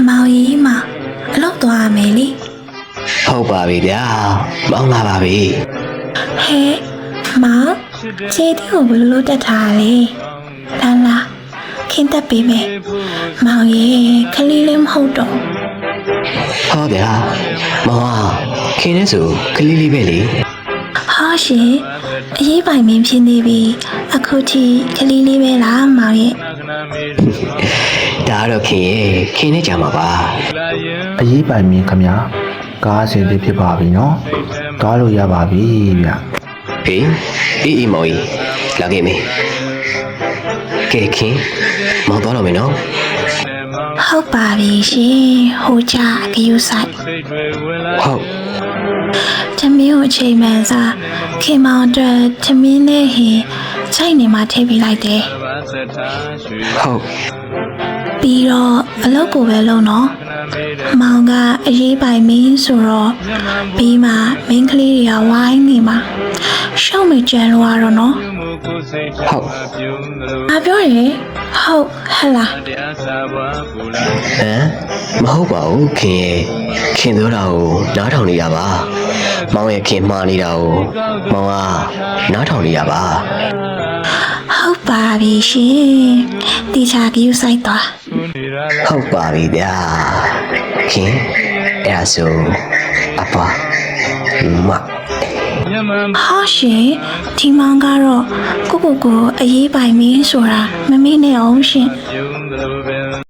မောင်ကြီးမအလုပ်သွားမယ်လေ ဟုတ်ပါပြီဗျာမောင်းလာပါပြီ ဟဲ့မောင်ခြေတီးကိုဘယ်လိုတက်ထားလဲလာလာခင်းတက်ပေးမယ်မောင်ရဲ့ခလေးလေးမဟုတ်တော့ ဟောဗျာမောင်ကခင်းနေဆိုကလေးလေးပဲလေ ဟာရှင်အရေးပိုင်မင်းဖြစ်နေပြီအခုထိခလေးလေးပဲလားမောင်ရဲ့ ဒါတော့ခင်ရဲ့ခင်းနေကြမှာပါ အရေးပိုင်မင်းခမညာကားအစင်သေးဖြစ်ပါပြီနော်ကားလို့ရပါပြီဗျ ဟေးအေးမောင်ကြီးလာခဲ့မေကဲခင်မောင်သွားတော့မယ်နော် ဟုတ်ပါပြီရှင်ဟိုကြဂယူဆိုင် ဟုတ် သမီးကိုအချိန်မှန်စားခင်မောင်အတွက်သမီးနဲ့ဟင်ချိုက်နေမှထည့်ပေးလိုက်တယ် ဟုတ် ပြီးတော့အလုပ်ကိုပဲလုပ်နော်မောင်ကအရေးပိုင်မင်းဆိုတော့ပြီးမှမင်းကလေးတွေကဝိုင်းနေမှာရှောက်မိကြံလို့ရတော့နော် ဟုတ် ငါပြောရင်ဟုတ်ဟဲ့လား ဟမ်မဟုတ်ပါဘူးခင်ရဲ့ခင်ပြောတာကိုနားထောင်နေတာပါမောင်ရဲ့ခင်မှားနေတာကိုမောင်ကနားထောင်နေတာပါ ဟုတ်ပါပြီရှင်တီချာကယူဆိုင်သွား ဟုတ်ပါပြီဗျာခင်အဲ့ဒါဆိုအပွားမ ဟာရှင်ဒီမောင်ကတော့ကိုအရေးပိုင်မင်းဆိုတာမမေ့နဲ့အောင်ရှင် ဟ